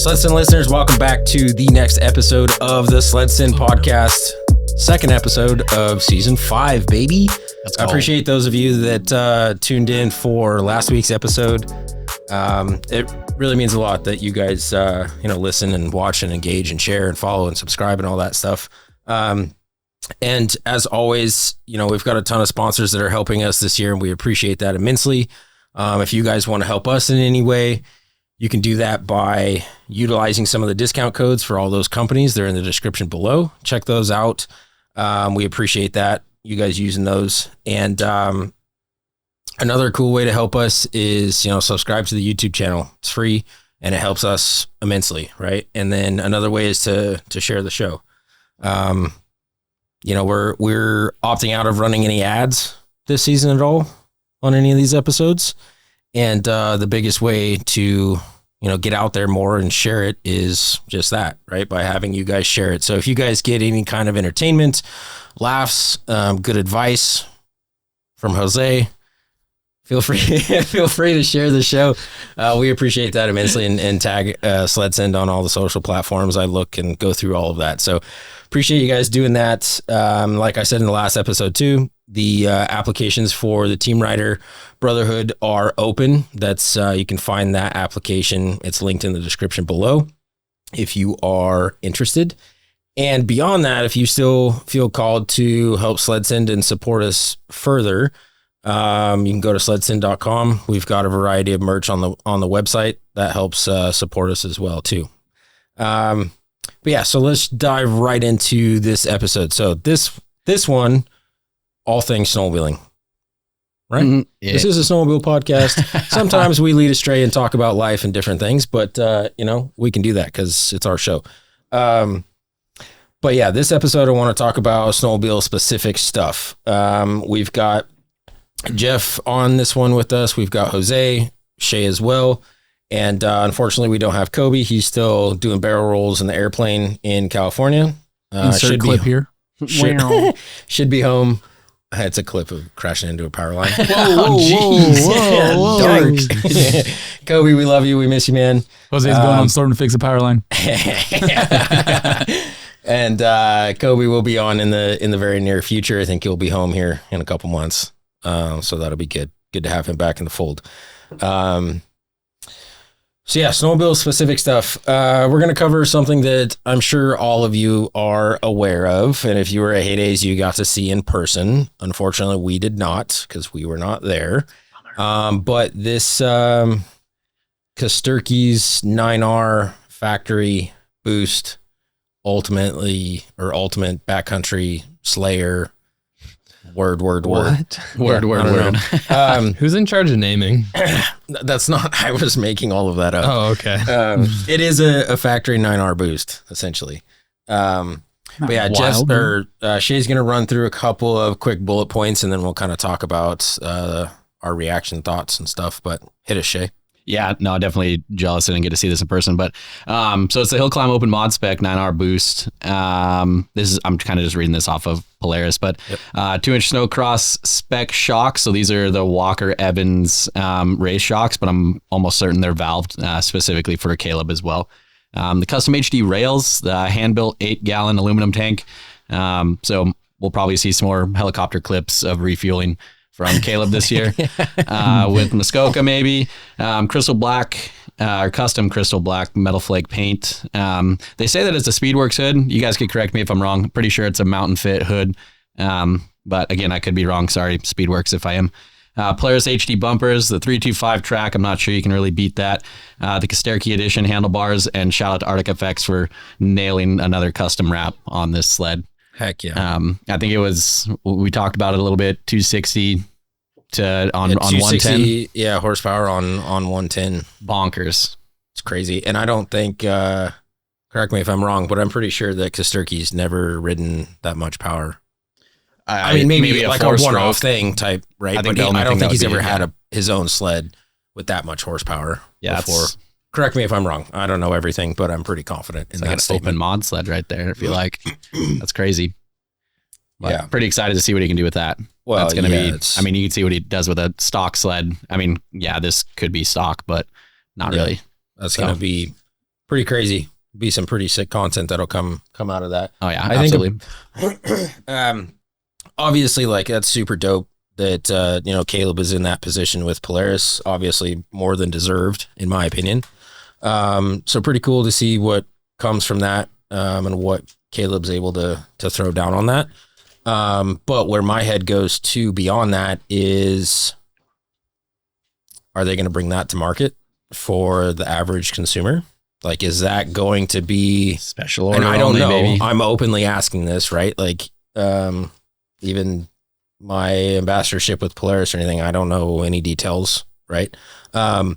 SledSend listeners, welcome back to the next episode of the SledSend podcast. Second episode of season 5, baby. I appreciate those of you that tuned in for last week's episode. It really means a lot that you guys, listen and watch and engage and share and follow and subscribe and all that stuff. And as always, we've got a ton of sponsors that are helping us this year, and we appreciate that immensely. If you guys want to help us in any way, you can do that by utilizing some of the discount codes for all those companies. They're in the description below. Check those out. We appreciate that, you guys using those. And another cool way to help us is, subscribe to the YouTube channel. It's free and it helps us immensely, right? And then another way is to share the show. We're opting out of running any ads this season at all on any of these episodes. And the biggest way to, get out there more and share it is just that, right? By having you guys share it. So if you guys get any kind of entertainment, laughs, good advice from Jose, feel free to share the show. We appreciate that immensely, and tag SledSend on all the social platforms. I look and go through all of that. So appreciate you guys doing that. Like I said in the last episode too, the applications for the Team Rider Brotherhood are open. That's you can find that application. It's linked in the description below if you are interested. And beyond that, if you still feel called to help SledSend and support us further, you can go to sledsend.com. We've got a variety of merch on the website that helps support us as well too. But yeah, so let's dive right into this episode. So this one, all things snowmobiling, right? Mm-hmm. Yeah. This is a snowmobile podcast. Sometimes we lead astray and talk about life and different things, but we can do that because it's our show. But yeah, this episode I want to talk about snowmobile specific stuff. We've got Jeff on this one with us. We've got Jose, Shay as well. And unfortunately, we don't have Kobe. He's still doing barrel rolls in the airplane in California. Insert clip here. Should be home. It's a clip of crashing into a power line. Whoa. Dark. Kobe, we love you. We miss you, man. Jose's going on storm to fix a power line. And Kobe will be on in the very near future. I think he'll be home here in a couple months. So that'll be good. Good to have him back in the fold. So yeah, snowmobile specific stuff. We're going to cover something that I'm sure all of you are aware of. And if you were at Heydays, you got to see in person. Unfortunately, we did not because we were not there. But this Kesterke's 9R factory boost, ultimate backcountry slayer. Word. Word. Who's in charge of naming? That's not, I was making all of that up. Oh, okay. It is a factory 9R boost, essentially. But yeah, Shay's going to run through a couple of quick bullet points, and then we'll kind of talk about our reaction thoughts and stuff, but hit us, Shay. Yeah, no, definitely jealous I didn't get to see this in person, but so it's the Hill Climb Open Mod Spec 9R boost. I'm kind of just reading this off of Polaris, but 2-inch snowcross spec shocks. So these are the Walker Evans race shocks, but I'm almost certain they're valved specifically for Caleb as well. The custom HD rails, the hand-built 8-gallon aluminum tank. So we'll probably see some more helicopter clips of refueling from Caleb this year with Muskoka maybe. Crystal black, or custom crystal black metal flake paint. They say that it's a Speedworks hood. You guys could correct me if I'm wrong. Pretty sure it's a Mountain Fit hood. But again, I could be wrong. Sorry, Speedworks if I am. Polaris HD bumpers, the 325 track. I'm not sure you can really beat that. The Kesterke edition handlebars, and shout out to Arctic Effects for nailing another custom wrap on this sled. Heck yeah. I think we talked about it a little bit, 260 on 110. Yeah, horsepower on 110. Bonkers. It's crazy. And I don't think, correct me if I'm wrong, but I'm pretty sure that Kesterke's never ridden that much power. I mean, maybe like a one-off thing type, right? But I don't think he's ever had his own sled with that much horsepower before. Correct me if I'm wrong. I don't know everything, but I'm pretty confident in that statement. Open mod sled right there. I feel like that's crazy. But yeah, pretty excited to see what he can do with that. Well, that's going to be. I mean, you can see what he does with a stock sled. I mean, yeah, this could be stock, but not really. That's going to be pretty crazy. Be some pretty sick content that'll come out of that. Oh yeah, I absolutely. think obviously like that's super dope that Caleb is in that position with Polaris, obviously more than deserved in my opinion. So pretty cool to see what comes from that and what Caleb's able to throw down on that. But where my head goes to beyond that is, are they going to bring that to market for the average consumer? Like, is that going to be Special order? And I don't only, know. Baby. I'm openly asking this, right? Like, even my ambassadorship with Polaris or anything, I don't know any details, right? So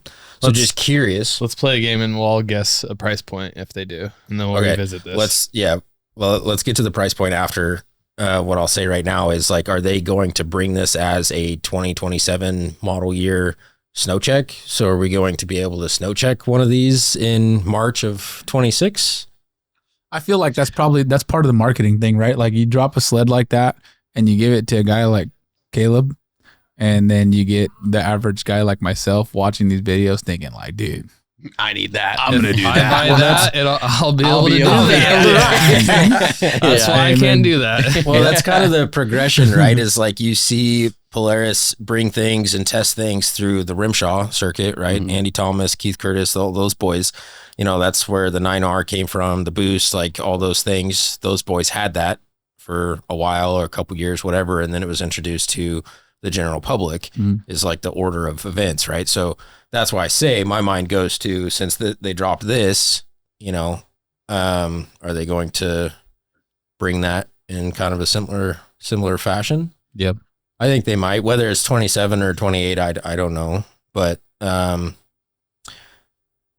just curious. Let's play a game and we'll all guess a price point if they do, and then we'll revisit this. Let's get to the price point after. What I'll say right now is, like, are they going to bring this as a 2027 model year snow check? So are we going to be able to snow check one of these in March of 26? I feel like that's part of the marketing thing, right? Like, you drop a sled like that and you give it to a guy like Caleb, and then you get the average guy like myself watching these videos thinking like, dude, I need that. I'm going to do I that. buy that, I'll be able to do that. That's why I can't do that. Well, that's kind of the progression, right? Is like you see Polaris bring things and test things through the Rimshaw circuit, right? Mm-hmm. Andy Thomas, Keith Curtis, all those boys. That's where the 9R came from, the boost, like all those things. Those boys had that for a while or a couple years, whatever. And then it was introduced to the general public is like the order of events, right? So that's why I say my mind goes to, since they dropped this, are they going to bring that in kind of a similar fashion? Yep. I think they might, whether it's 27 or 28, I don't know. But yeah,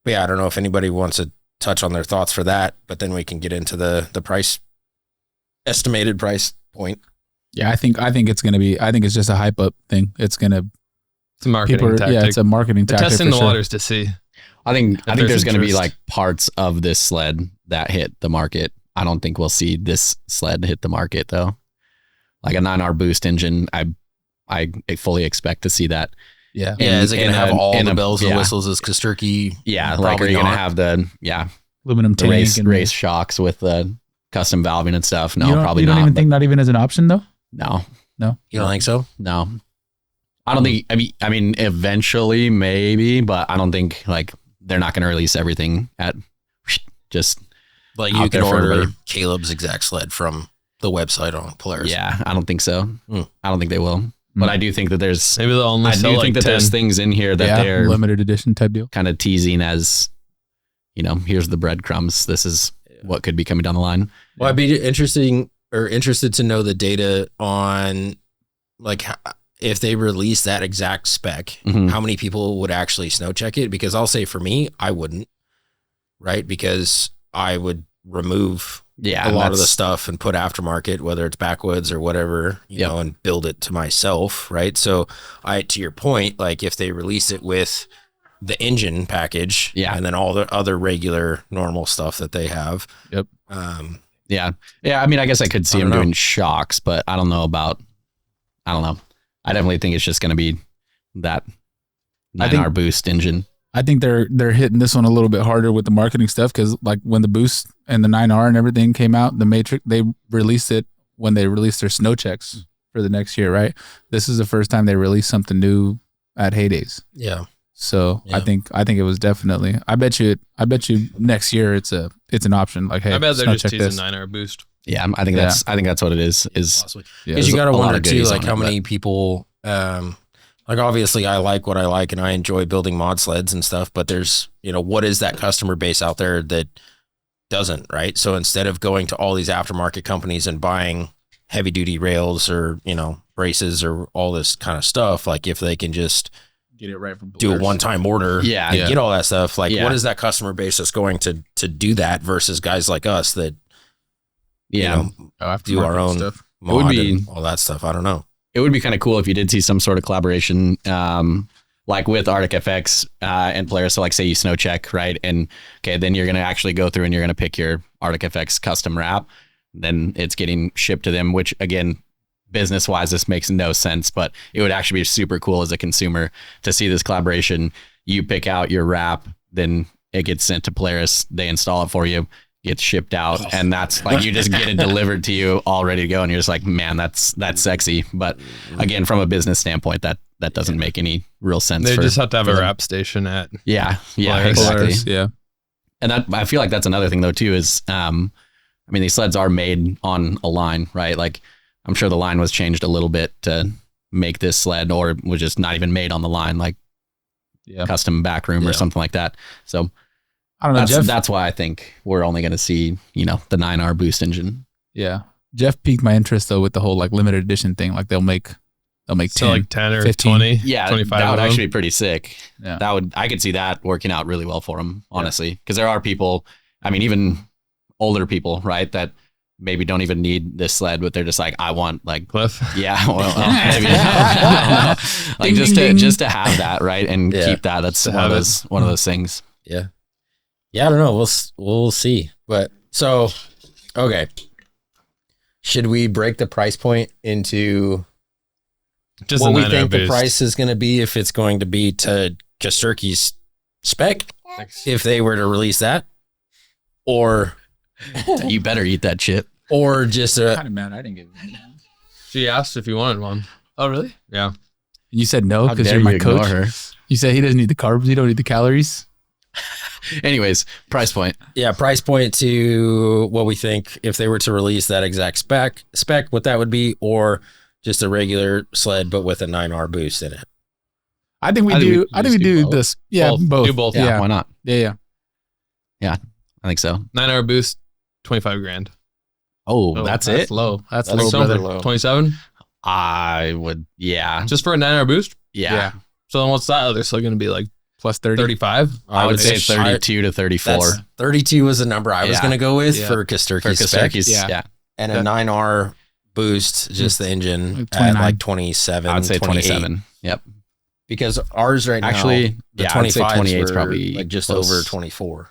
I don't know if anybody wants to touch on their thoughts for that, but then we can get into the estimated price point. Yeah, I think it's going to be, I think it's just a hype up thing. It's a marketing tactic. Yeah, it's a marketing tactic. Testing the waters to see. I think there's going to be like parts of this sled that hit the market. I don't think we'll see this sled hit the market though. Like a 9R boost engine, I fully expect to see that. Yeah. Is it going to have all the bells and whistles as Kesterke? Yeah. Like, are you going to have the aluminum tank race shocks with the custom valving and stuff? No, probably not. You don't even think not even as an option though? No. You don't think so? No. I don't think, I mean, eventually maybe, but I don't think like they're not going to release everything at just like you can order Caleb's exact sled from the website on Polaris. Yeah, I don't think so. I don't think they will. But I do think that there's maybe they'll only sell like 10. There's things in here that they're limited edition type deal, kind of teasing as, here's the breadcrumbs. This is what could be coming down the line. Well, I'd be interested to know the data on like if they release that exact spec, how many people would actually snow check it? Because I'll say for me, I wouldn't, right? Because I would remove a lot of the stuff and put aftermarket, whether it's backwoods or whatever, you know, and build it to myself, right? So to your point, like if they release it with the engine package and then all the other regular normal stuff that they have. Yep. Yeah. I mean, I guess I could see them doing shocks, but I don't know. I definitely think it's just going to be that 9R boost engine. I think they're hitting this one a little bit harder with the marketing stuff, because like when the boost and the 9R and everything came out, the Matrix, they released it when they released their snow checks for the next year, right? This is the first time they released something new at Heydays. Yeah. So I think it was definitely. I bet you next year it's an option. Like, hey, I bet they're just teasing 9R boost. Yeah, I think that's what it is. Possibly. Because you got to wonder too, like how many people. Like obviously I like what I like and I enjoy building mod sleds and stuff, but there's, what is that customer base out there that doesn't, right? So instead of going to all these aftermarket companies and buying heavy duty rails or, braces or all this kind of stuff, like if they can just get it right from do a one-time order and get all that stuff, like what is that customer base that's going to do that versus guys like us that, do our own stuff. Mod it would be and all that stuff. I don't know. It would be kind of cool if you did see some sort of collaboration, like with Arctic FX and Polaris. So like say you snow check, right? And then you're going to actually go through and you're going to pick your Arctic FX custom wrap. Then it's getting shipped to them, which again, business wise, this makes no sense, but it would actually be super cool as a consumer to see this collaboration. You pick out your wrap, then it gets sent to Polaris. They install it for you. Gets shipped out, and that's like you just get it delivered to you all ready to go, and you're just like, man, that's sexy. But again, from a business standpoint, that doesn't make any real sense. They just have to have a wrap station at exactly. Polaris, yeah. And that, I feel like that's another thing though too is I mean, these sleds are made on a line, right? Like I'm sure the line was changed a little bit to make this sled, or was just not even made on the line, like custom back room or something like that. So I don't know. That's why I think we're only going to see, the 9R boost engine. Yeah. Jeff piqued my interest though with the whole like limited edition thing. Like they'll make 10, like 10 or 15. 20. Yeah, 25 that would of them. actually be pretty sick. Yeah. I could see that working out really well for them, honestly. Because there are people, I mean, even older people, right, that maybe don't even need this sled, but they're just like, I want like Cliff. Yeah, well, maybe, I don't know. Like just to have that, right, and keep that. That's one of those things. Yeah. Yeah, I don't know. We'll see. But so, okay. Should we break the price point into Just what a we 9R think the boost. price is going to be, if it's going to be to Kesterke's spec, if they were to release that, or You better eat that chip. or just kind a of mad I didn't get it. She asked if you wanted one. Oh, really? Yeah. You said no How because dare you're my you ignore coach. her. You said he doesn't need the carbs. You don't need the calories. Anyways, price point. price point to what we think if they were to release that exact spec, what that would be, or just a regular sled but with a 9R boost in it. I think we do. I think we do both. this. Yeah, both. Do both. Yeah, why not? Yeah. I think so. 9R boost, 25 grand. Oh, that's it? Low. That's That's low, super brother. low. 27? I would, yeah. Just for a 9R boost? Yeah. So then what's that? They're still going to be like Plus 30. 35? I would say it's 32 to 34. 32 was the number I was Yeah. going to go with Yeah. for For Kesterke's spec. Kesterke's, Yeah. yeah. And a 9R boost, just the engine at 29. like 27. I would say 28. 27. Yep. Because ours right Actually, now, the yeah, I'd say 25s 28 is were probably like just close. over 24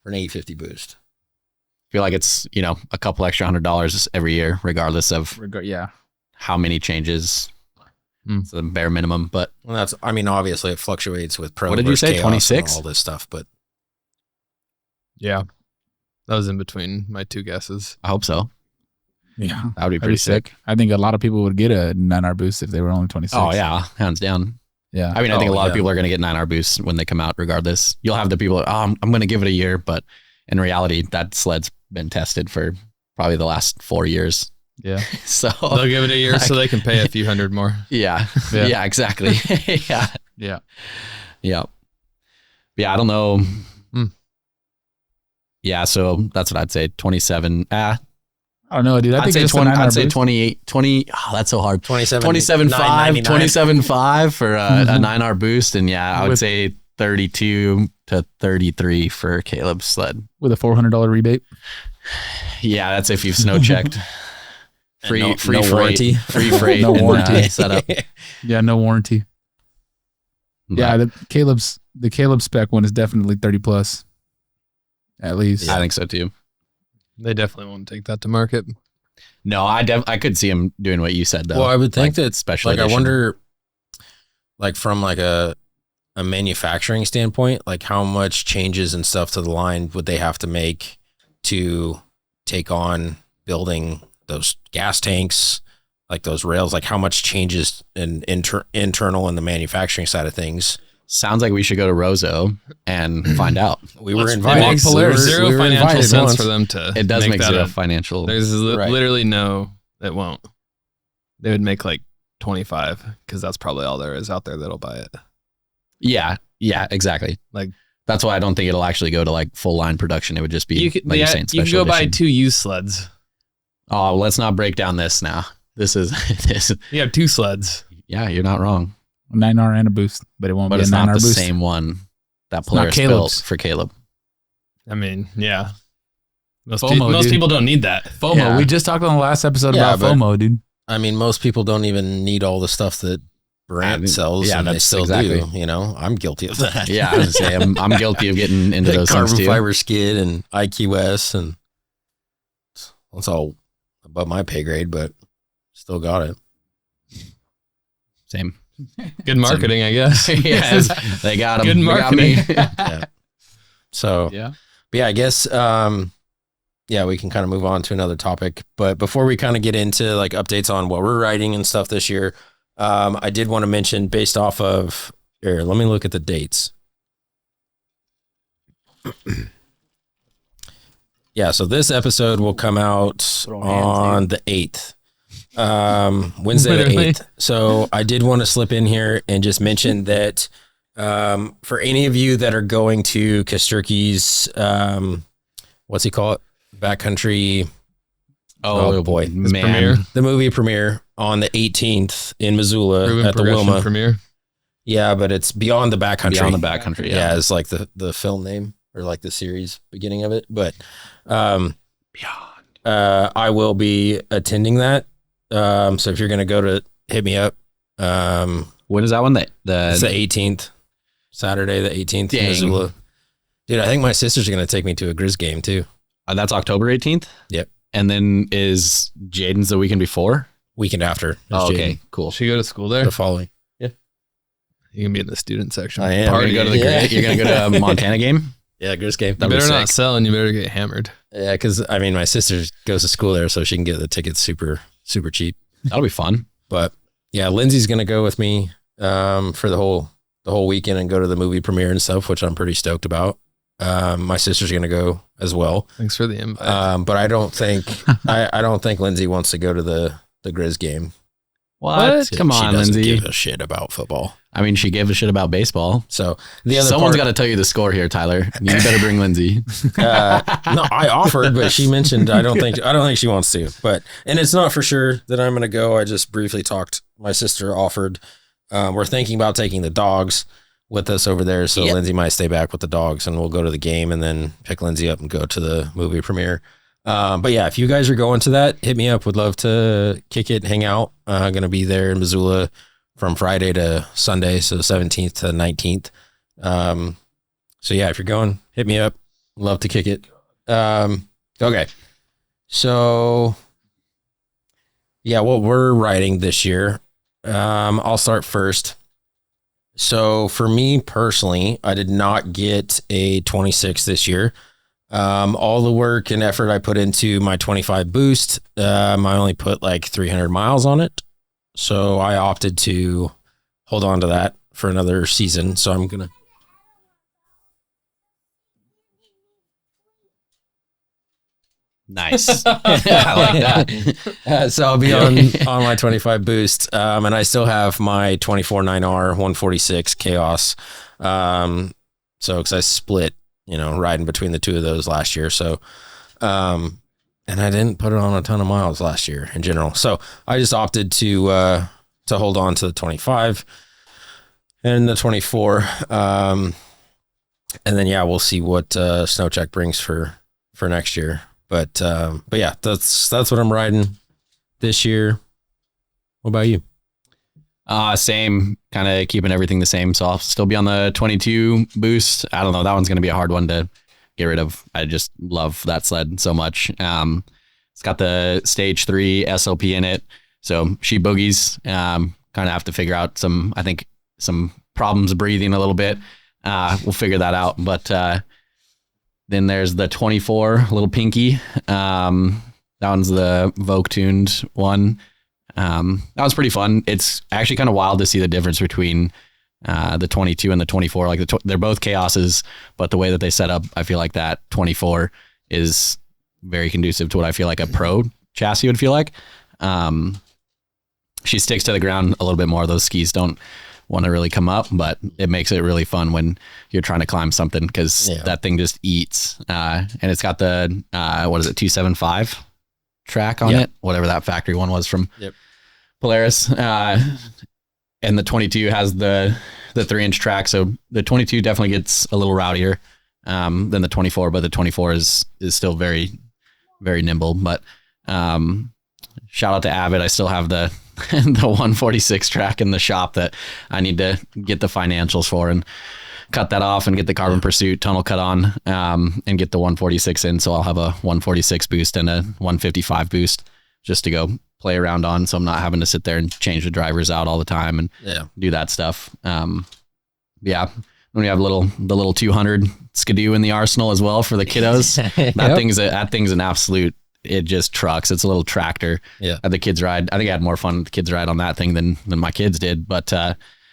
for an 850 boost. I feel like it's, a couple extra $100 every year, regardless of Yeah. how many changes. Hmm. It's the bare minimum, but Well, that's, I mean, obviously it fluctuates with pro. What did you versus say, chaos 26? and all this stuff, but Yeah. That was in between my two guesses. I hope so. Yeah. That would be That'd pretty be sick. I think a lot of people would get a 9R boost if they were only 26. Oh, yeah. Hands down. Yeah. I mean, I think a lot of yeah. people are going to get 9R boosts when they come out, regardless. You'll have the people, I'm going to give it a year, but in reality, that sled's been tested for probably the last 4 years. Yeah. So They'll give it a year so they can pay a few hundred more. yeah, Yeah. yeah, exactly. yeah, Yeah. yeah, yeah. I don't know. Hmm. Yeah, so that's what I'd say. 27. I don't know, dude. I I'd think say just 20. a 9R I'd say boost. 28. 20. Oh, that's so hard. 27. 27.5. 999. 27.5 for a 9R boost, and yeah, I would With- say 32 to 33 for Caleb's sled. with a $400 rebate. Yeah, that's if you've snow checked. Free no freight, warranty. free freight, No and, warranty. setup. Yeah, no warranty. Yeah, the Caleb spec one is definitely 30 plus. At least. I think so too. They definitely won't take that to market. No, I could see him doing what you said though. Well, I would think Like, that special like, I edition. wonder, like from like a manufacturing standpoint, like how much changes and stuff to the line would they have to make to take on building those gas tanks, like those rails, like how much changes in internal in the manufacturing side of things. Sounds like we should go to Rozo and find out. We were It invited. makes Polaris. zero We were financial invited sense once. for them to It does make that zero up. financial. There's Right. literally no, it won't. They would make like 25 because that's probably all there is out there that'll buy it. Yeah, exactly. Like- that's why I don't think it'll actually go to like full line production. It would just be You could, like you're saying, you can special go buy edition. 2 used sleds. Oh, let's not break down this now. This is this. You have 2 sleds. Yeah, you're not wrong. 9R and a boost, but it won't But be a it's 9R not the boost. same one that not Polaris built Caleb's. for Caleb. I mean, yeah. Most, FOMO, most dude. people don't need that. FOMO. Yeah. We just talked on the last episode Yeah, about but- FOMO, dude. I mean, most people don't even need all the stuff that Brant I mean, sells, yeah, and they that's still exactly. do. You know, I'm guilty of that. Yeah, I was gonna say I'm guilty of getting into The those carbon things too. fiber skid and IQS, and it's all above my pay grade, but still got it. Same. Good marketing, I guess. Yes, they got him. Good They got me. marketing. Yeah. So Yeah. but yeah, I guess we can kind of move on to another topic. But before we kind of get into like updates on what we're riding and stuff this year, I did want to mention based off of here, let me look at the dates. Yeah, so this episode will come out on the 8th. Wednesday the 8th. So I did want to slip in here and just mention that for any of you that are going to Kesterke's what's he call it? Backcountry. Oh boy, man. Premiere. The movie premiere on the 18th in Missoula Proven at the Progression Wilma. premiere. Yeah, but it's Beyond the Backcountry. Beyond the Backcountry, Yeah, it's like the film name or like the series beginning of it. But Beyond. I will be attending that. So if you're gonna go to hit me up. When is that one? It's the 18th, Saturday the 18th in Missoula. Dude, I think my sisters are gonna take me to a Grizz game too. That's October 18th? Yep. And then is Jaden's the weekend before? Weekend after. Oh, okay, cool. Should you go to school there? The following. You can be in the student section. I am. Party. You're gonna go to a Montana game? Yeah, Grizz game. You That'd be better not sick. sell and you better get hammered. Yeah, because I mean, my sister goes to school there, so she can get the tickets super cheap. That'll be fun. But yeah, Lindsay's gonna go with me for the whole weekend and go to the movie premiere and stuff, which I'm pretty stoked about. My sister's gonna go as well. Thanks for the invite. But I don't think I don't think Lindsay wants to go to the Grizz game. What? Come She on, doesn't Lindsay. give a shit about football. I mean, she gave a shit about baseball. So the other Someone's got part, to tell you the score here, Tyler. You better bring Lindsay. no, I offered, but she mentioned I don't think she wants to. But and it's not for sure that I'm gonna go. I just briefly talked. My sister offered. We're thinking about taking the dogs with us over there, so Lindsay might stay back with the dogs, and we'll go to the game, and then pick Lindsay up and go to the movie premiere. But yeah, if you guys are going to that, hit me up. Would love to kick it, hang out. Gonna be there in Missoula from Friday to Sunday, so 17th to 19th. So yeah, if you're going, hit me up. Love to kick it. Okay. So yeah, what we're riding this year. I'll start first. So for me personally, I did not get a 26 this year. All the work and effort I put into my 25 boost, I only put like 300 miles on it. So I opted to hold on to that for another season. So I'm going to. Nice. I like that. So I'll be on my 25 boost. And I still have my 24 9R 146 Chaos. So cause I split, riding between the two of those last year. So, and I didn't put it on a ton of miles last year in general. So I just opted to hold on to the 25 and the 24. And then, yeah, we'll see what, SnowCheck brings for next year. But yeah, that's what I'm riding this year. What about you? Same, kind of keeping everything the same. So I'll still be on the 22 boost. I don't know. That one's going to be a hard one to get rid of. I just love that sled so much. It's got the stage 3 SLP in it. So she boogies, kind of have to figure out some problems breathing a little bit. We'll figure that out. But, then there's the 24 little pinky. That one's the Vogue tuned one. That was pretty fun. It's actually kind of wild to see the difference between the 22 and the 24. Like they're both Chaoses, but the way that they set up, I feel like that 24 is very conducive to what I feel like a pro chassis would feel like. She sticks to the ground a little bit more. Those skis don't want to really come up, but it makes it really fun when you're trying to climb something because that thing just eats. And it's got the 275 track on it, whatever that factory one was from Polaris. And the 22 has the 3-inch track. So the 22 definitely gets a little rowdier than the 24, but the 24 is still very, very nimble. But shout out to Avid. I still have the 146 track in the shop that I need to get the financials for and cut that off and get the Carbon Pursuit tunnel cut on and get the 146 in. So I'll have a 146 boost and a 155 boost just to go play around on. So I'm not having to sit there and change the drivers out all the time and do that stuff. Yeah. when you have the little 200 Skidoo in the arsenal as well for the kiddos. That thing's an absolute. It just trucks. It's a little tractor. Yeah. The kids ride. I think I had more fun with the kids ride on that thing than my kids did. But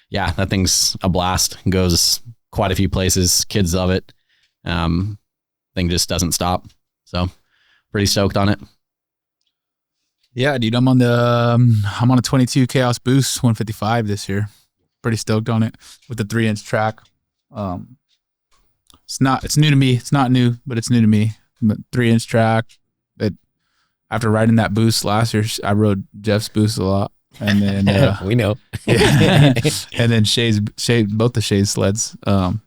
yeah, that thing's a blast. Goes quite a few places. Kids love it. Thing just doesn't stop. So pretty stoked on it. Yeah, dude, I'm on a 22 Chaos Boost 155 this year. Pretty stoked on it with the 3-inch track. It's new to me. It's not new, but it's new to me. 3-inch track. After riding that Boost last year, I rode Jeff's Boost a lot. And then we know. Yeah. And then both the Shay's sleds.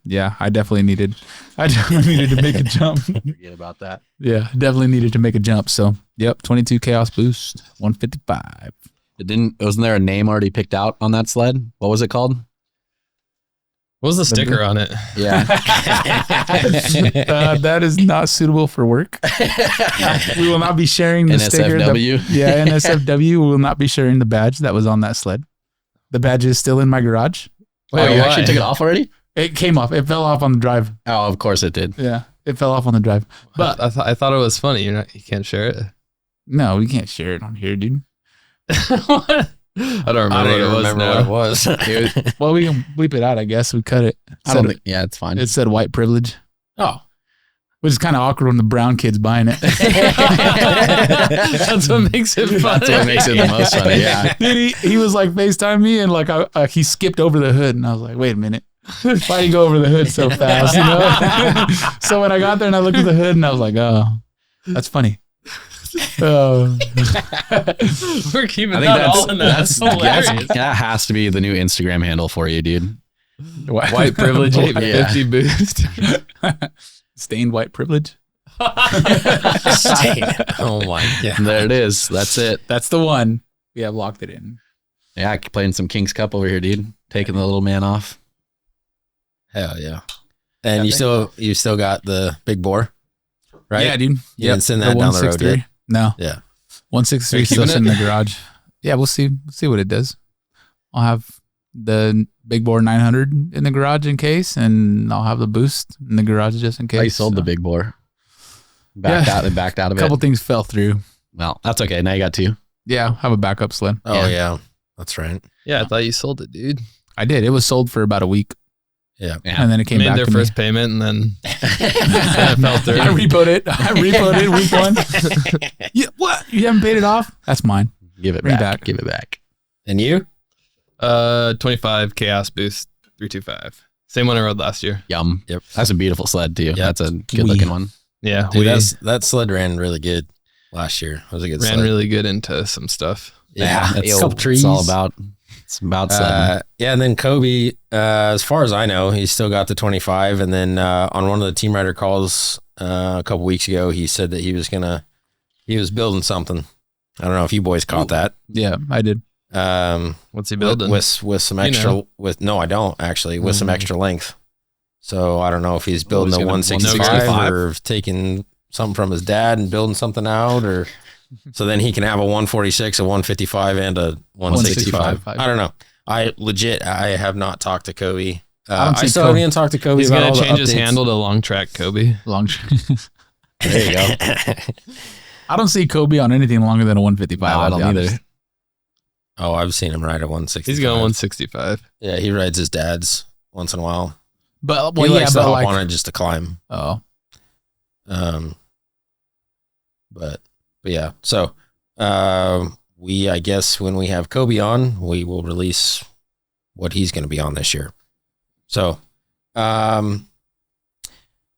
Yeah, I definitely needed to make a jump. Forget about that. Yeah, definitely needed to make a jump. So, yep, 22 Chaos Boost 155. Wasn't there a name already picked out on that sled? What was it called? What was the sticker on it? Yeah. That is not suitable for work. We will not be sharing the sticker. NSFW. NSFW. We will not be sharing the badge that was on that sled. The badge is still in my garage. Wait, you actually took it off already? It came off. It fell off on the drive. Oh, of course it did. Yeah, it fell off on the drive. But I thought it was funny. You can't share it. No, we can't share it on here, dude. What? I don't remember what it was. Well, we can bleep it out, I guess. We cut it. Yeah, it's fine. It said white privilege. Oh. Which is kind of awkward when the brown kid's buying it. That's what makes it funny. That's what makes it the most funny, yeah. Dude, he was like FaceTime me and like he skipped over the hood and I was like, wait a minute. Why do you go over the hood so fast? You know? So when I got there and I looked at the hood and I was like, oh, that's funny. We're keeping that all in there. That's hilarious. That has to be the new Instagram handle for you, dude. White privilege 850 boost. Stained white privilege. Stained. Oh my god. There it is. That's it. That's the one. We have locked it in. Yeah, playing some King's Cup over here, dude. Taking the little man off. Hell yeah. And you still got the big bore, right? Yeah, dude. You didn't send that down the road yet? No. Yeah. 163 still in the garage. Yeah, we'll see what it does. I'll have the big bore 900 in the garage in case, and I'll have the Boost in the garage just in case. I sold the big bore. Backed out of it. A couple things fell through. Well, that's okay. Now you got two. Yeah, I'll have a backup sled. Oh yeah. That's right. Yeah, I thought you sold it, dude. I did. It was sold for about a week. Yeah. And then it came Made back their to first me. payment and then it fell through. I repoed it week one. Yeah, what? You haven't paid it off? That's mine. Give it Bring back. back. Give it back. And you? 25 Chaos Boost 325. Same one I rode last year. Yum. Yep. That's a beautiful sled too. Yep. That's a good looking one. Yeah, Dude, that sled ran really good last year. It was a good ran sled. really good into some stuff. Yeah. That's Couple trees. It's all about. It's about sledding. Yeah, and then Kobe, as far as I know, he's still got the 25. And then on one of the team rider calls a couple weeks ago, he said that he was building something. I don't know if you boys caught that. Yeah, I did. What's he building? With some extra no, I don't actually, with some extra length. So I don't know if he's building a 165 or taking something from his dad and building something out, or so then he can have a 146, a 155, and a 165. I don't know. I have not talked to Kobe. I still haven't even talked to Kobe. He's about gonna all the change his updates. handle to Long Track Kobe. Long. There you go. I don't see Kobe on anything longer than a 155. No, I don't either. Oh, I've seen him ride a 165. He's going 165. Yeah, he rides his dad's once in a while. But He likes to hop on it just to climb. Oh, But yeah. So I guess when we have Kobe on, we will release what he's going to be on this year. So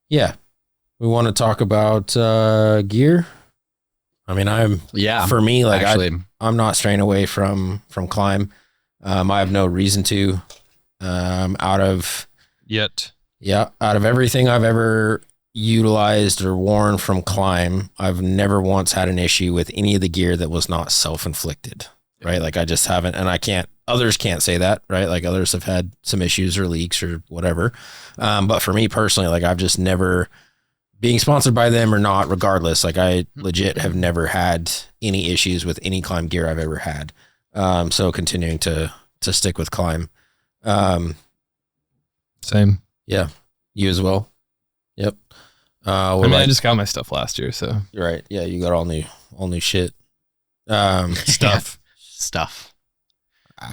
yeah, we want to talk about gear. I mean, for me, like actually, I'm not straying away from climb. I have no reason to. Out of everything I've ever utilized or worn from climb, I've never once had an issue with any of the gear that was not self-inflicted, right? Like I just haven't, and others can't say that, right? Like others have had some issues or leaks or whatever. But for me personally, like I've just never, being sponsored by them or not, regardless, like I legit have never had any issues with any climb gear I've ever had. So continuing to stick with climb. Same. Yeah. You as well. Yep. I just got my stuff last year, so you're right. Yeah, you got all new shit. stuff. Stuff.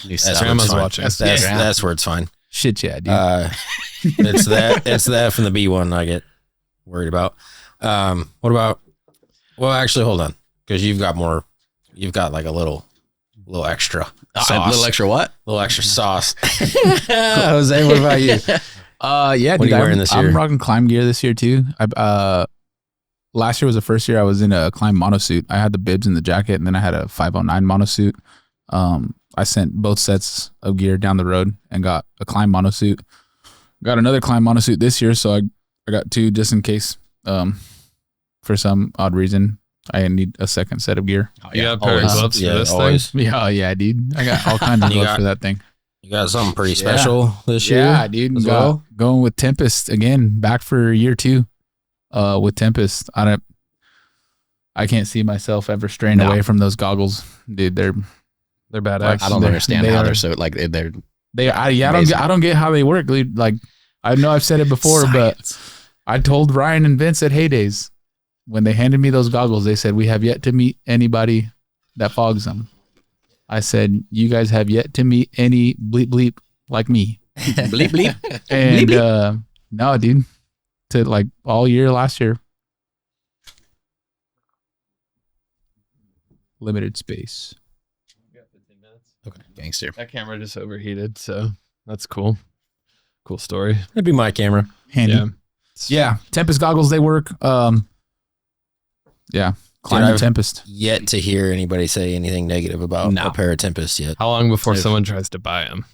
New That's stuff. Grandma's fine. watching. That's where it's fine. Shit, yeah, dude. It's the F and the B one I get worried about. What about? Well, actually, hold on, because you've got like a little extra sauce. A little extra what? A little extra sauce. Jose, what about you? Yeah, What are you wearing this year? I'm rocking climb gear this year too. Last year was the first year I was in a climb monosuit. I had the bibs and the jacket, and then I had a 509 monosuit. I sent both sets of gear down the road and got a climb monosuit. Got another climb monosuit this year, so I got two just in case. For some odd reason, I need a second set of gear. You got a pair of gloves for this always. thing? Yeah, dude. I got all kinds of gloves for that thing. You got something pretty special this year. Yeah, dude. as well. Going with Tempest again, back for year 2. With Tempest, I can't see myself ever straying away from those goggles, dude. They're badass. I don't understand how they're so like they're. I don't get how they work, dude. Like, I know I've said it before, but I told Ryan and Vince at Heydays when they handed me those goggles, they said, "We have yet to meet anybody that fogs them." I said, "You guys have yet to meet any bleep bleep like me." Bleep bleep. And no, dude, to like all year last year. Limited space. Okay, gangster. That camera just overheated, so that's cool. Cool story. That'd be my camera. Handy. Yeah. Yeah. Tempest goggles, they work. Yeah. Climb I've Tempest. Yet to hear anybody say anything negative about a pair of Tempest yet. How long before someone tries to buy them?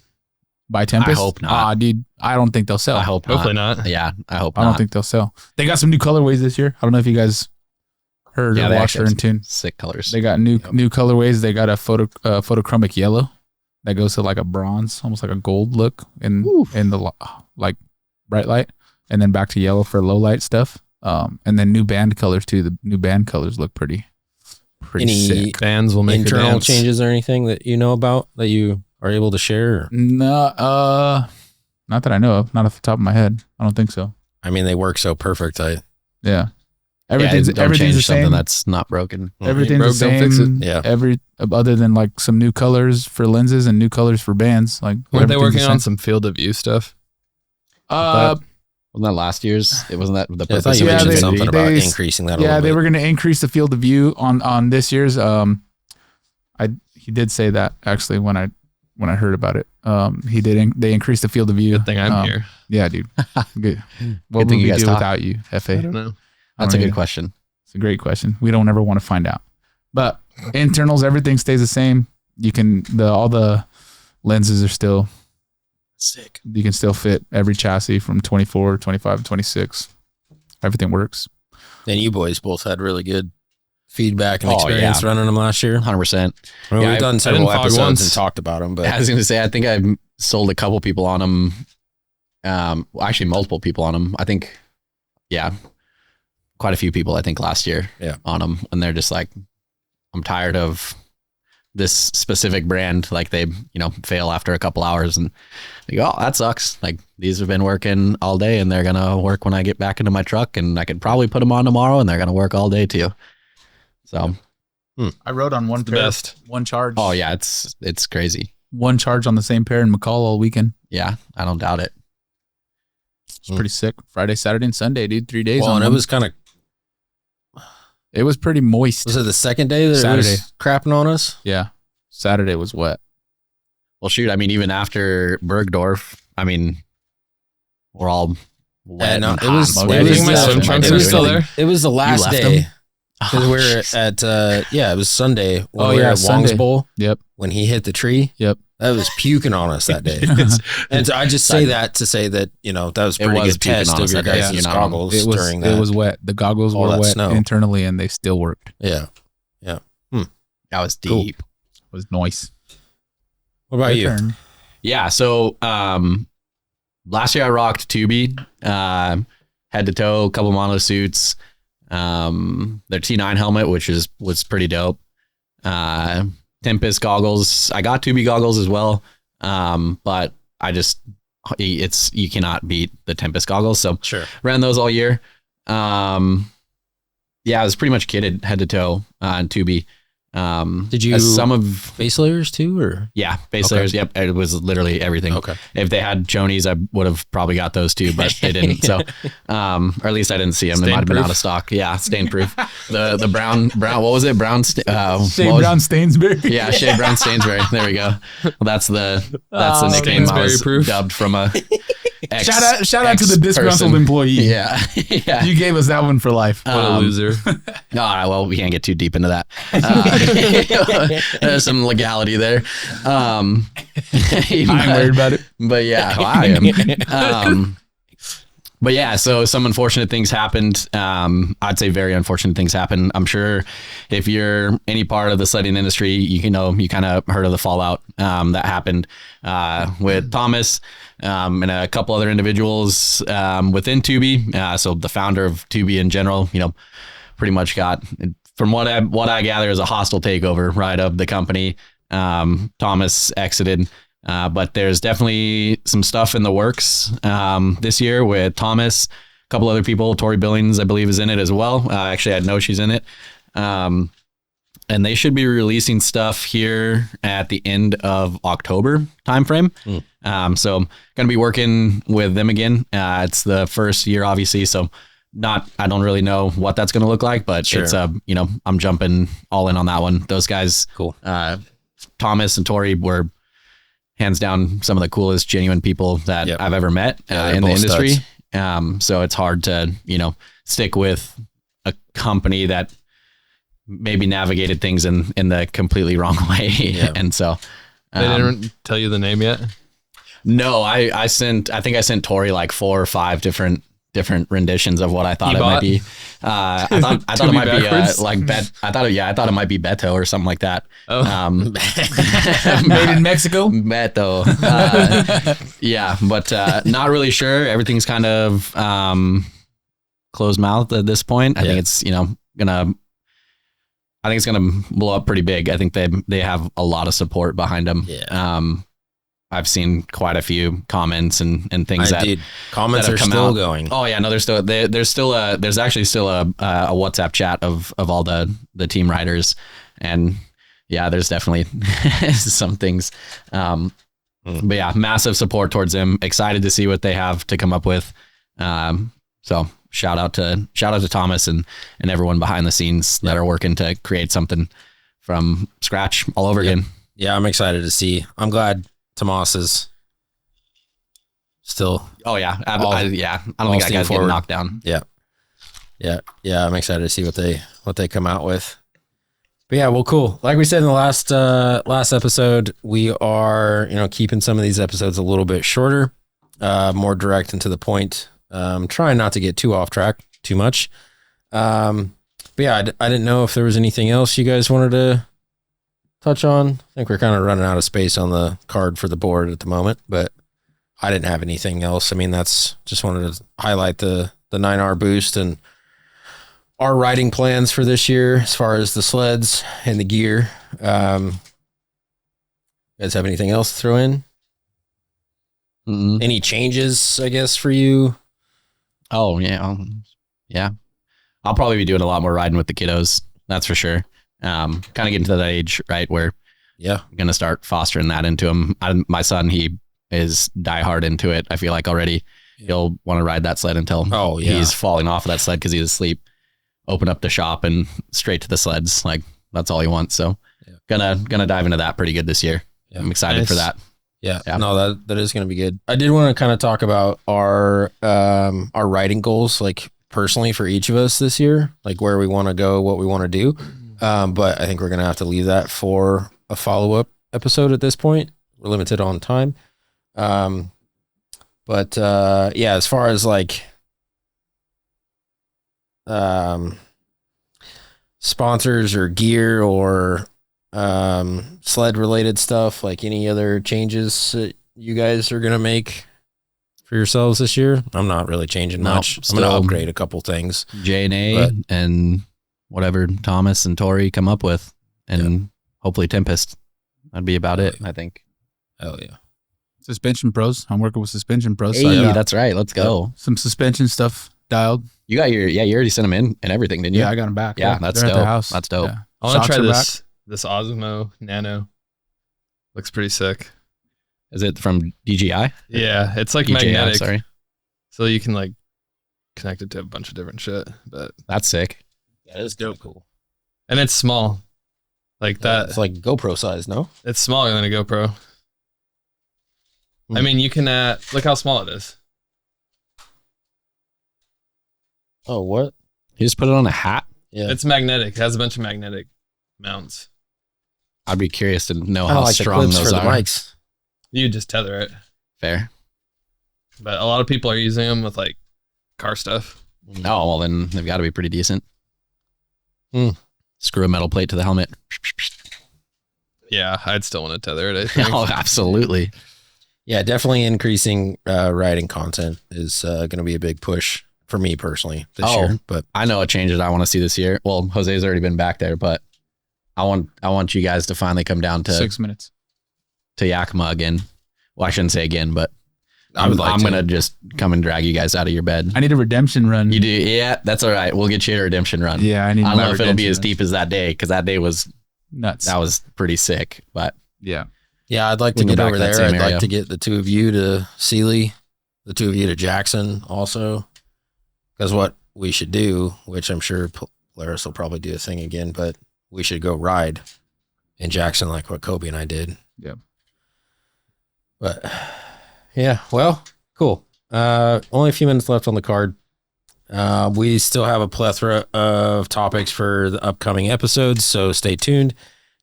By Tempest? I hope not. Dude, I don't think they'll sell. I hope Hopefully not. Yeah, I hope I not. don't think they'll sell. They got some new colorways this year. I don't know if you guys heard or they watched actually or have in tune. sick colors. They got new colorways. They got a photochromic yellow that goes to like a bronze, almost like a gold look in the like bright light, and then back to yellow for low light stuff. And then new band colors too. The new band colors look pretty Any sick. Bands will make internal dance. changes or anything that you know about that you are able to share? Or? No, not that I know of. Not off the top of my head. I don't think so. I mean, they work so perfect. Yeah. Everything's don't everything's the change something same. that's not broken. Everything's broke, the don't same. fix it. Yeah. Other than like some new colors for lenses and new colors for bands. Like, Weren't they everything's working the on same. some field of view stuff? Wasn't that last year's? It wasn't that the I thought purpose you of mentioned it? something about they- increasing that a Yeah, little they bit. were going to increase the field of view on this year's. He did say that actually when I heard about it. They increased the field of view. Good thing I'm here. Yeah, dude. Good. What would thing you we guys do talk. without you, I FA? don't know. That's a I don't good either. question. It's a great question. We don't ever want to find out. But internals, everything stays the same. You can all the lenses are still Sick. you can still fit every chassis from 24, 25, 26. Everything works. And you boys both had really good feedback and Oh, experience yeah. running them last year. 100%. Well, Yeah, we've done I several didn't fog episodes once. and talked about them, but I was going to say, I think I sold a couple people on them. Well, actually, multiple people on them. I think, yeah, quite a few people, I think, last year on them. And they're just like, I'm tired of this specific brand. Like they, fail after a couple hours and they go, oh, that sucks. Like these have been working all day and they're going to work when I get back into my truck and I could probably put them on tomorrow and they're going to work all day too. So I rode on one The pair, best. one charge. oh yeah, it's crazy. One charge on the same pair in McCall all weekend. Yeah, I don't doubt it. It's pretty sick. Friday, Saturday, and Sunday, dude. 3 days. well, on and it one. was kind of, It was pretty moist. was it the second day that it Saturday. was crapping on us? Yeah. Saturday was wet. Well, shoot, I mean, even after Bergdorf, I mean, we're all wet. no, and it hot was, and it sweaty was, and my stuff, swim and trunks like, are still everything. there? It was the last left day. them? Because Oh, we were shit. at, it was Sunday when Oh, we were yeah, at Wong's Sunday. Bowl. Yep. When he hit the tree. Yep. That was puking on us that day. And so I just say that to say that, that was It pretty was good puking test on of us your that day, guys' you know. goggles It was during that. It was wet. The goggles all were that wet snow. internally and they still worked. Yeah. That was Cool. deep. It was nice. What about Your you? turn. Yeah. So last year I rocked Tubi, head to toe, a couple mono suits, their T9 helmet, which was pretty dope. Tempest goggles. I got Tubi goggles as well, but I just you cannot beat the Tempest goggles. So Sure. ran those all year. Yeah, I was pretty much kitted head to toe on Tubi. Did you some of base layers too, or? Yeah, base Okay. layers. Yep, it was literally everything. Okay. If they had Chonies, I would have probably got those too, but they didn't. So, or at least I didn't see them. They might have been out of stock. Yeah, stain proof. The brown. What was it? Brown. Shea Brown Stainsbury. Yeah, Shea Brown Stainsbury. There we go. Well, that's the nickname I was proof. dubbed from a. Shout out to the disgruntled employee. Yeah, yeah. You gave us that one for life. What a loser. No, well, we can't get too deep into that. There's some legality there. I'm worried about it. But yeah, well, I am. But yeah, so some unfortunate things happened. I'd say very unfortunate things happened. I'm sure if you're any part of the sledding industry, you kind of heard of the fallout that happened with Thomas and a couple other individuals within Tubi. So the founder of Tubi in general, pretty much got, from what I gather, is a hostile takeover, right, of the company. Thomas exited. But there's definitely some stuff in the works this year with Thomas, a couple other people. Tori Billings, I believe, is in it as well. Actually, I know she's in it. And they should be releasing stuff here at the end of October timeframe. So I'm going to be working with them again. It's the first year, obviously. So I don't really know what that's going to look like, but Sure. it's I'm jumping all in on that one. Those guys, Cool. Thomas and Tori were hands down some of the coolest, genuine people that Yep. I've ever met Yeah, in the both industry. studs. So it's hard to, stick with a company that maybe navigated things in the completely wrong way. Yeah. And so, They didn't tell you the name yet? no, I think I sent Tori like 4 or 5 different renditions of what I thought it might be. I thought it might be I thought it might be Beto or something like that. Oh. Made in Mexico. Beto. Yeah, but not really sure. Everything's kind of closed mouth at this point. I think it's gonna blow up pretty big. I think they have a lot of support behind them. Yeah. I've seen quite a few comments and things Comments that are have come still out. going. Oh yeah, no, there's actually still a WhatsApp chat of all the team riders, and yeah, there's definitely some things. But yeah, massive support towards them. Excited to see what they have to come up with. So shout out to Thomas and everyone behind the scenes that are working to create something from scratch all over again. Yeah, I'm excited to see. I'm glad Tomas is still. Oh yeah, I don't think that guy's getting knocked down. Yeah. I'm excited to see what they come out with. But yeah, well, cool. Like we said in the last episode, we are keeping some of these episodes a little bit shorter, more direct and to the point. Trying not to get too off track too much. But yeah, I didn't know if there was anything else you guys wanted to touch on. I think we're kind of running out of space on the card for the board at the moment, but I didn't have anything else. I mean, just wanted to highlight the 9R boost and our riding plans for this year as far as the sleds and the gear. You guys have anything else to throw in? Any changes, I guess, for you? Oh yeah. Yeah. I'll probably be doing a lot more riding with the kiddos. That's for sure. Kind of getting to that age, right, where I'm going to start fostering that into him. My son, he is diehard into it. I feel like already he'll want to ride that sled until he's falling off of that sled because he's asleep. Open up the shop and straight to the sleds. Like that's all he wants. So gonna dive into that pretty good this year. Yeah. I'm excited for that. Yeah. No, that is going to be good. I did want to kind of talk about our riding goals, like personally for each of us this year, like where we want to go, what we want to do. But I think we're going to have to leave that for a follow-up episode at this point. We're limited on time. But as far as like sponsors or gear or sled related stuff, like any other changes that you guys are going to make for yourselves this year? I'm not really changing much. I'm going to upgrade a couple things. J&A and whatever Thomas and Tori come up with, and hopefully Tempest. That'd be about it, I think. Hell yeah. Suspension Pros. I'm working with Suspension Pros. Hey, so I got that's right. Let's go. some suspension stuff dialed. You got you already sent them in and everything, didn't you? Yeah, I got them back. Yeah, that's They're at dope. their house. That's dope. Yeah. I want to Shocks try are this Osmo Nano. Looks pretty sick. Is it from DJI? Yeah, it's like DJI, magnetic. sorry. So you can like connect it to a bunch of different shit. But That's sick. Yeah, it's dope cool. and it's small. Like that. It's like GoPro size, no? It's smaller than a GoPro. I mean, you can look how small it is. Oh, what? You just put it on a hat? Yeah. It's magnetic. It has a bunch of magnetic mounts. I'd be curious to know I how like the strong clips those for are. the mics. You just tether it. Fair. But a lot of people are using them with like car stuff. Oh, well, then they've got to be pretty decent. Screw a metal plate to the helmet. Yeah, I'd still want to tether it, I think. Oh, absolutely. Yeah, definitely increasing riding content is going to be a big push for me personally this year. But I know a change that I want to see this year. Well, Jose's already been back there, but I want you guys to finally come down to 6 minutes to Yakima again. Well, I shouldn't say again, but I'm like gonna just come and drag you guys out of your bed. I need a redemption run. You do, yeah. That's all right. We'll get you a redemption run. Yeah, I need. I don't my know if it'll be redemption as run. deep as that day because that day was Nuts. that was pretty sick. But Yeah. yeah, I'd like to We'll go get back over to that there. same I'd area. like to get the two of you to Sealy, the two of you to Jackson also. Because what we should do, which I'm sure Polaris will probably do a thing again, but we should go ride in Jackson like what Kobe and I did. Yeah. But yeah, well, cool. Only a few minutes left on the card. We still have a plethora of topics for the upcoming episodes, so stay tuned.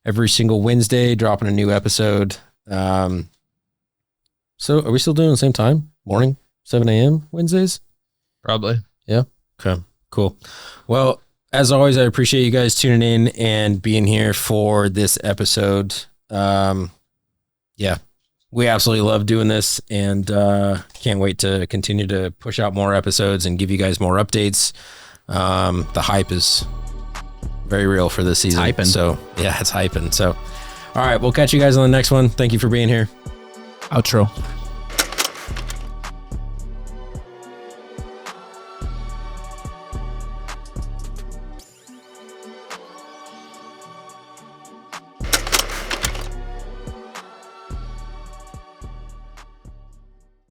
Every single Wednesday, dropping a new episode. So are we still doing the same time? Morning, 7 a.m. Wednesdays? Probably. Yeah. Okay, cool. Well, as always, I appreciate you guys tuning in and being here for this episode. Yeah, we absolutely love doing this and can't wait to continue to push out more episodes and give you guys more updates. The hype is very real for this season. hyping. So yeah, it's hyping. So, all right, we'll catch you guys on the next one. Thank you for being here. Outro.